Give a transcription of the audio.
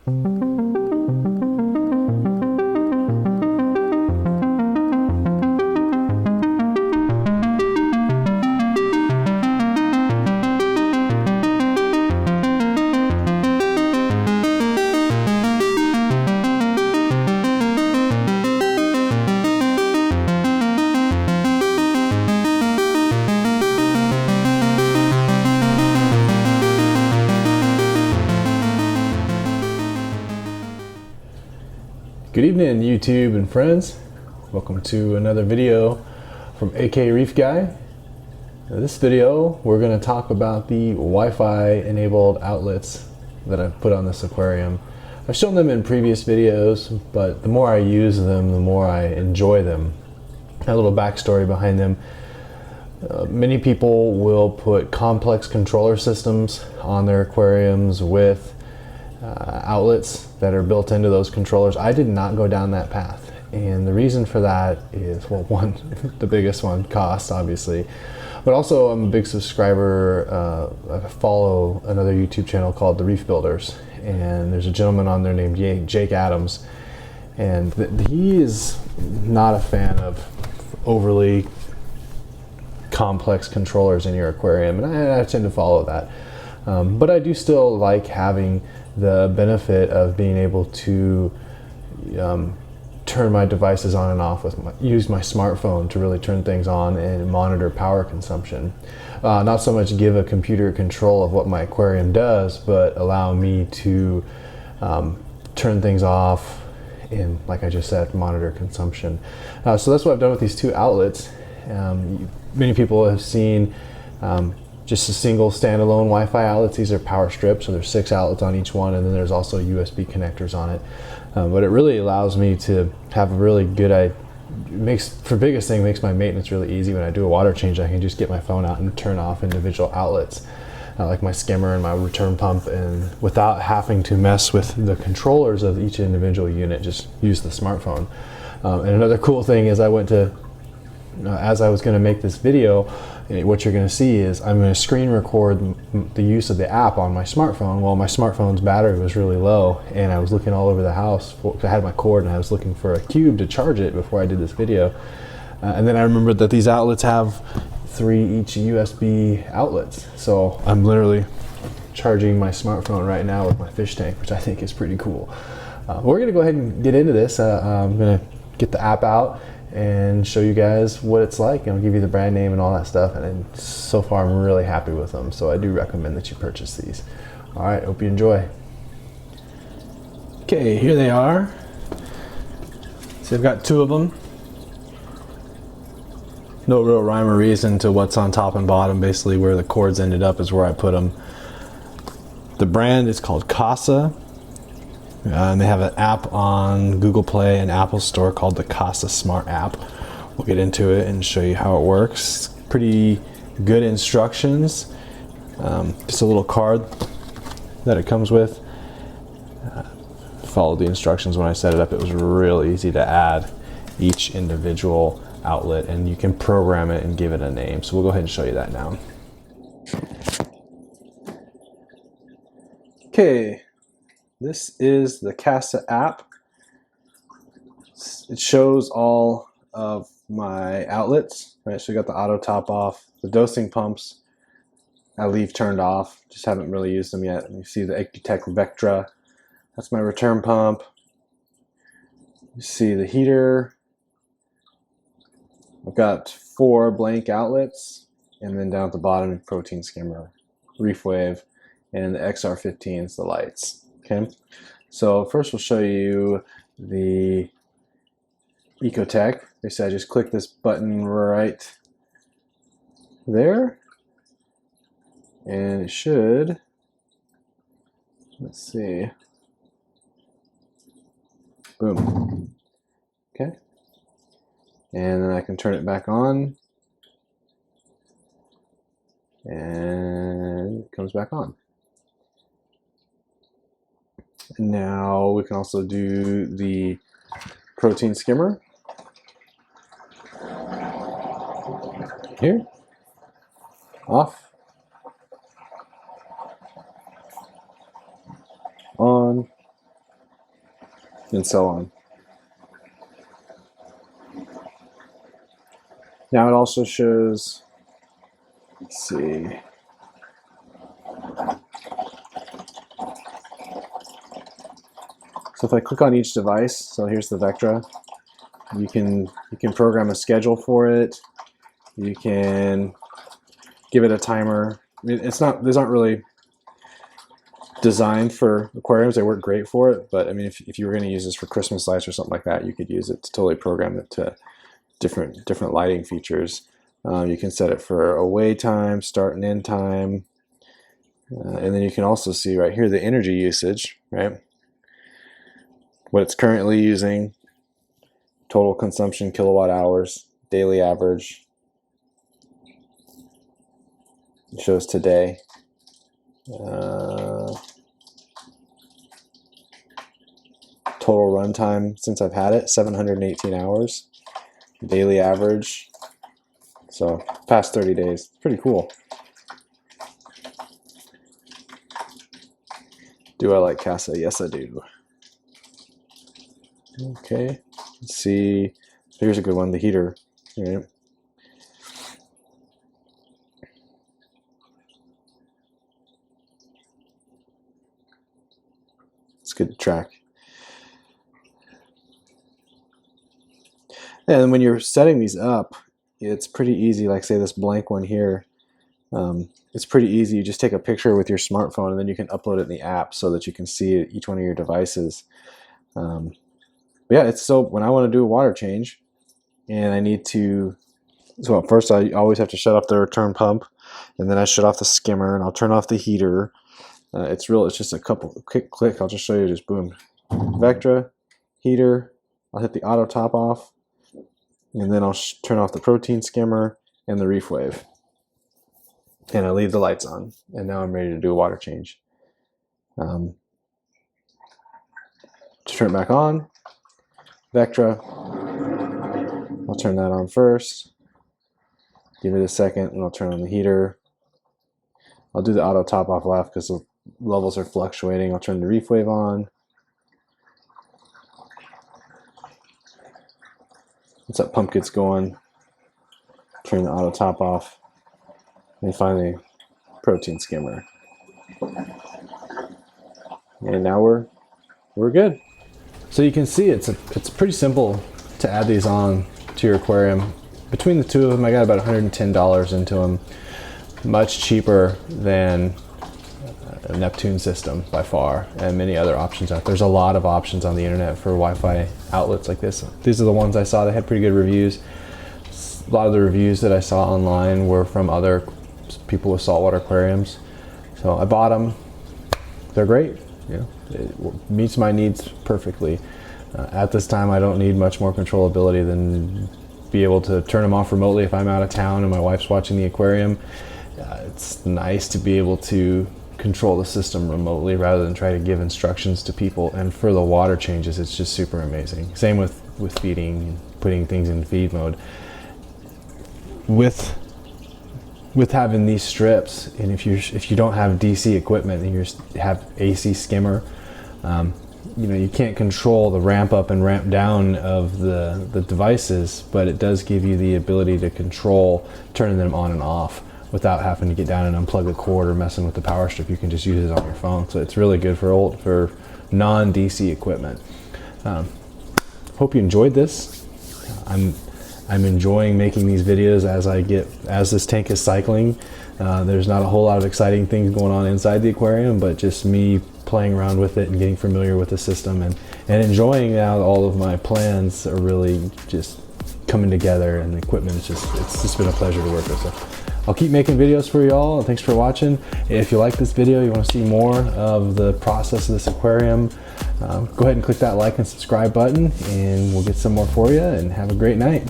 Good evening, YouTube and friends. Welcome to another video from AK Reef Guy. In this video, we're going to talk about the Wi-Fi enabled outlets that I've put on this aquarium. I've shown them in previous videos, but the more I use them, the more I enjoy them. A little backstory behind them. Many people will put complex controller systems on their aquariums with outlets that are built into those controllers. I did not go down that path, and the reason for that is, well, one, the biggest one, cost, obviously, but also I'm a big subscriber. I follow another YouTube channel called The Reef Builders, and there's a gentleman on there named Jake Adams, and he is not a fan of overly complex controllers in your aquarium, and I tend to follow that. But I do still like having the benefit of being able to turn my devices on and off use my smartphone to really turn things on and monitor power consumption. Not so much give a computer control of what my aquarium does, but allow me to turn things off and, like I just said, monitor consumption. So that's what I've done with these two outlets. Many people have seen just a single standalone Wi-Fi outlets. These are power strips, so there's 6 outlets on each one, and then there's also USB connectors on it. But it really allows me to have a really good makes my maintenance really easy. When I do a water change, I can just get my phone out and turn off individual outlets, like my skimmer and my return pump, and without having to mess with the controllers of each individual unit, just use the smartphone. And another cool thing is as I was going to make this video, what you're going to see is I'm going to screen record the use of the app on my smartphone. Well, my smartphone's battery was really low, and I was looking all over the house. I had my cord, and I was looking for a cube to charge it before I did this video. And then I remembered that these outlets have 3 each USB outlets. So I'm literally charging my smartphone right now with my fish tank, which I think is pretty cool. We're going to go ahead and get into this. I'm going to get the app out and show you guys what it's like, and I'll give you the brand name and all that stuff. And so far I'm really happy with them, so I do recommend that you purchase these. All right, hope you enjoy. Okay, here they are. So I've got 2 of them. No real rhyme or reason to what's on top and bottom. Basically where the cords ended up is where I put them. The brand is called Kasa. And they have an app on Google Play and Apple Store called the Kasa Smart app. We'll get into it and show you how it works. Pretty good instructions. Just a little card that it comes with. Followed the instructions when I set it up. It was real easy to add each individual outlet, and you can program it and give it a name. So we'll go ahead and show you that now. Okay. This is the Kasa app. It shows all of my outlets, right? So we got the auto top off, the dosing pumps I leave turned off, just haven't really used them yet. You see the Ecutech Vectra, that's my return pump. You see the heater. I've got 4 blank outlets, and then down at the bottom, protein skimmer, Reef Wave, and the XR15s, the lights. Okay, so first we'll show you the Ecutech. They said just click this button right there, and it should, let's see, boom. Okay, and then I can turn it back on, and it comes back on. Now we can also do the protein skimmer. Here, off, on, and so on. Now it also shows, let's see, so if I click on each device, so here's the Vectra, you can program a schedule for it. You can give it a timer. I mean, these aren't really designed for aquariums. They work great for it, but I mean, if you were going to use this for Christmas lights or something like that, you could use it to totally program it to different lighting features. You can set it for away time, start and end time, and then you can also see right here the energy usage, right? What it's currently using, total consumption kilowatt hours, daily average. It shows today. Total runtime since I've had it, 718 hours. Daily average, so past 30 days. Pretty cool. Do I like Kasa? Yes, I do. Okay, let's see. Here's a good one, the heater. Right. It's good to track. And when you're setting these up, it's pretty easy. Like say this blank one here, it's pretty easy. You just take a picture with your smartphone and then you can upload it in the app so that you can see each one of your devices. But yeah, it's so when I want to do a water change and I need to, so first I always have to shut off the return pump, and then I shut off the skimmer and I'll turn off the heater. It's just a couple quick click. I'll just show you, just boom, Vectra, heater. I'll hit the auto top off, and then I'll turn off the protein skimmer and the reef wave, and I leave the lights on, and now I'm ready to do a water change. To turn it back on, Vectra, I'll turn that on first, give it a second, and I'll turn on the heater. I'll do the auto top off left because the levels are fluctuating. I'll turn the reef wave on. Once that pump gets going, turn the auto top off, and finally protein skimmer. And now we're good. So you can see it's pretty simple to add these on to your aquarium. Between the two of them, I got about $110 into them. Much cheaper than a Neptune system by far, and many other options out there. There's a lot of options on the internet for Wi-Fi outlets like this. These are the ones I saw that had pretty good reviews. A lot of the reviews that I saw online were from other people with saltwater aquariums. So I bought them. They're great. You know, it meets my needs perfectly. At this time, I don't need much more controllability than be able to turn them off remotely if I'm out of town and my wife's watching the aquarium. It's nice to be able to control the system remotely rather than try to give instructions to people. And for the water changes, it's just super amazing. Same with feeding and putting things in feed mode. With having these strips, and if you don't have DC equipment and you just have AC skimmer, you know, you can't control the ramp up and ramp down of the devices, but it does give you the ability to control turning them on and off without having to get down and unplug the cord or messing with the power strip. You can just use it on your phone. So it's really good for non-DC equipment. Hope you enjoyed this. I'm enjoying making these videos as this tank is cycling. There's not a whole lot of exciting things going on inside the aquarium, but just me playing around with it and getting familiar with the system and enjoying now all of my plans are really just coming together, and the equipment it's just been a pleasure to work with. So I'll keep making videos for y'all. Thanks for watching. If you like this video, you want to see more of the process of this aquarium, go ahead and click that like and subscribe button, and we'll get some more for you, and have a great night.